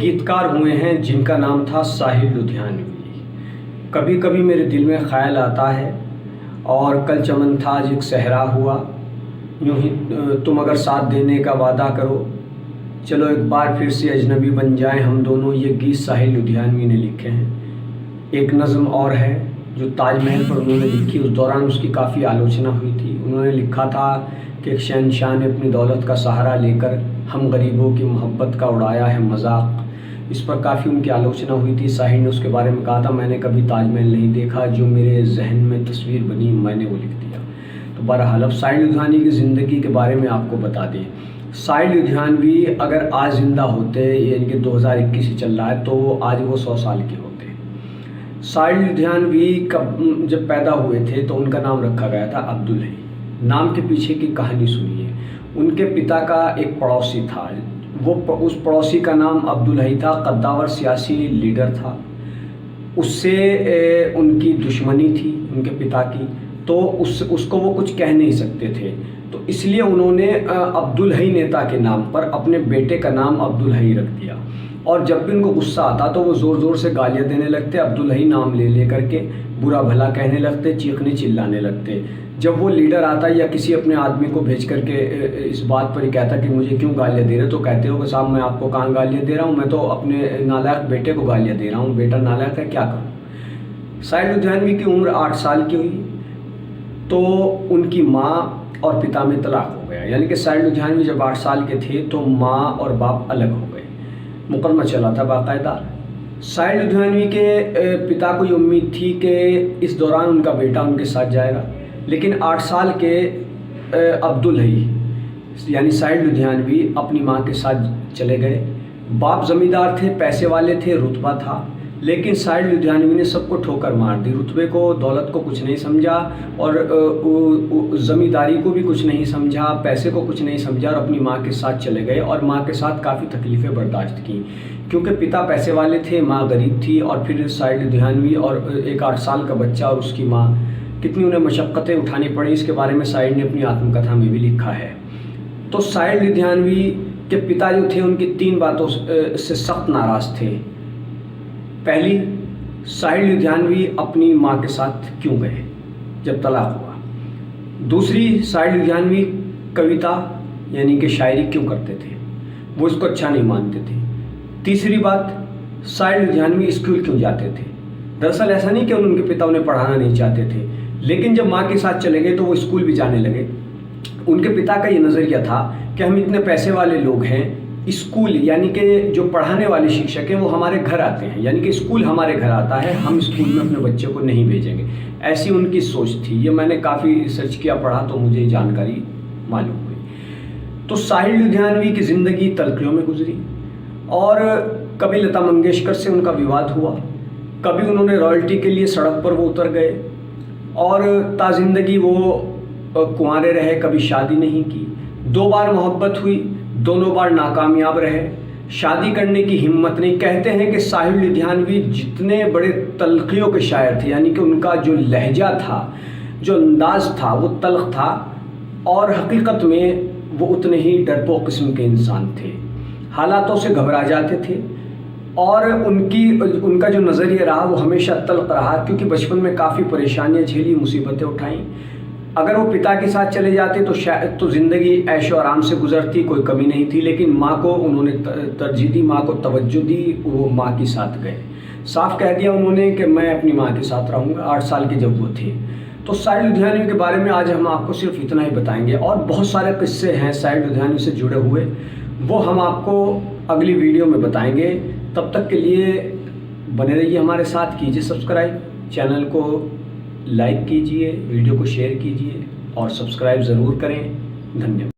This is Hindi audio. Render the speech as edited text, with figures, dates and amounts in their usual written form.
गीतकार हुए हैं जिनका नाम था साहिल लुधियानवी। कभी कभी मेरे दिल में ख्याल आता है और कल चमन था आज एक सहरा हुआ, यूं ही तुम अगर साथ देने का वादा करो, चलो एक बार फिर से अजनबी बन जाएं हम दोनों। ये गीत साहिल लुधियानवी ने लिखे हैं। एक नज़म और है जो ताजमहल पर उन्होंने लिखी, उस दौरान उसकी काफ़ी आलोचना हुई थी। उन्होंने लिखा था कि एक शहंशाह ने अपनी दौलत का सहारा लेकर हम गरीबों की मोहब्बत का उड़ाया है मजाक। इस पर काफ़ी उनकी आलोचना हुई थी। साहिल ने उसके बारे में कहा था, मैंने कभी ताजमहल नहीं देखा, जो मेरे जहन में तस्वीर बनी मैंने वो लिख दिया। तो बहरहाल अब साहिल लुधियानवी की ज़िंदगी के बारे में आपको बता दें। साहिल लुधियानवी अगर आज ज़िंदा होते, यानी कि 2021 ही चल रहा है, तो आज वो 100 साल के होते। साहिल लुधियानवी कब जब पैदा हुए थे तो उनका नाम रखा गया था अब्दुल हई। नाम के पीछे की कहानी सुनिए। उनके पिता का एक पड़ोसी था, वो उस पड़ोसी का नाम अब्दुल हई था, कद्दावर सियासी लीडर था। उससे उनकी दुश्मनी थी उनके पिता की, तो उसको वो कुछ कह नहीं सकते थे। तो इसलिए उन्होंने अब्दुल हई नेता के नाम पर अपने बेटे का नाम अब्दुल हई रख दिया। और जब भी उनको गुस्सा आता तो वो ज़ोर ज़ोर से गालियाँ देने लगते, अब्दुल हई नाम ले करके बुरा भला कहने लगते, चीखने चिल्लाने लगते। जब वो लीडर आता या किसी अपने आदमी को भेज करके इस बात पर ही कहता कि मुझे क्यों गालियाँ दे रहे हो, तो कहते हो कि साहब मैं आपको कहाँ गालियाँ दे रहा हूँ, मैं तो अपने नालायक बेटे को गालियाँ दे रहा हूँ, बेटा नालायक है, क्या करूँ। साहिल लुधियानवी की उम्र 8 साल की हुई तो उनकी माँ और पिता में तलाक हो गया। यानी कि साहिल लुधियानवी जब 8 साल के थे तो माँ और बाप अलग हो गए। मुकदमा चला था बाकायदा। साहिल लुधियानवी के पिता को ये उम्मीद थी कि इस दौरान उनका बेटा उनके साथ जाएगा, लेकिन 8 साल के अब्दुल हई यानी साहिल लुधियानवी अपनी माँ के साथ चले गए। बाप ज़मींदार थे, पैसे वाले थे, रुतबा था, लेकिन साहिल लुधियानवी ने सबको ठोकर मार दी। रुतबे को, दौलत को कुछ नहीं समझा और ज़मींदारी को भी कुछ नहीं समझा, पैसे को कुछ नहीं समझा और अपनी माँ के साथ चले गए और माँ के साथ काफ़ी तकलीफ़ें बर्दाश्त की, क्योंकि पिता पैसे वाले थे, माँ गरीब थी। और फिर साहिल लुधियानवी और एक 8 साल का बच्चा और उसकी माँ, कितनी उन्हें मशक्क़तें उठानी पड़ी, इसके बारे में साहिल ने अपनी आत्मकथा में भी लिखा है। तो साहिल लुधियानवी के पिता जो थे उनकी 3 बातों से सख्त नाराज़ थे। पहली, साहिल लुधियानवी अपनी माँ के साथ क्यों गए जब तलाक हुआ। दूसरी, साहिल लुधियानवी कविता यानी कि शायरी क्यों करते थे, वो इसको अच्छा नहीं मानते थे। तीसरी बात, साहिल लुधियानवी स्कूल क्यों जाते थे। दरअसल ऐसा नहीं कि उनके पिता उन्हें पढ़ाना नहीं चाहते थे, लेकिन जब माँ के साथ चले गए तो वो स्कूल भी जाने लगे। उनके पिता का ये नज़रिया था कि हम इतने पैसे वाले लोग हैं, स्कूल यानी कि जो पढ़ाने वाले शिक्षक हैं वो हमारे घर आते हैं, यानी कि स्कूल हमारे घर आता है, हम स्कूल में अपने बच्चे को नहीं भेजेंगे। ऐसी उनकी सोच थी। ये मैंने काफ़ी रिसर्च किया, पढ़ा, तो मुझे जानकारी मालूम हुई। तो साहिल लुधियानवी की ज़िंदगी तलखियों में गुजरी और कभी लता मंगेशकर से उनका विवाद हुआ, कभी उन्होंने रॉयल्टी के लिए सड़क पर वो उतर गए और ताज़िंदगी वो कुंवारे रहे, कभी शादी नहीं की। 2 बार मोहब्बत हुई, दोनों बार नाकामयाब रहे, शादी करने की हिम्मत नहीं। कहते हैं कि साहिल लुधियानवी जितने बड़े तल्खियों के शायर थे, यानी कि उनका जो लहजा था, जो अंदाज़ था, वो तल्ख था और हकीकत में वो उतने ही डरपोक किस्म के इंसान थे। हालातों से घबरा जाते थे और उनका जो नज़रिया रहा वो हमेशा तल्ख रहा, क्योंकि बचपन में काफ़ी परेशानियाँ झेली, मुसीबतें उठाईं। अगर वो पिता के साथ चले जाते तो शायद तो ज़िंदगी ऐशो आराम से गुजरती, कोई कमी नहीं थी, लेकिन माँ को उन्होंने तरजीह दी, माँ को तवज्जो दी, वो माँ के साथ गए। साफ कह दिया उन्होंने कि मैं अपनी माँ के साथ रहूँगा, 8 साल के जब वो थे। तो साहिल लुधियानवी के बारे में आज हम आपको सिर्फ इतना ही बताएंगे और बहुत सारे किस्से हैं साहिल लुधियानवी से जुड़े हुए, वो हम आपको अगली वीडियो में बताएंगे। तब तक के लिए बने रहिए हमारे साथ, कीजिए सब्सक्राइब, चैनल को लाइक कीजिए, वीडियो को शेयर कीजिए और सब्सक्राइब ज़रूर करें। धन्यवाद।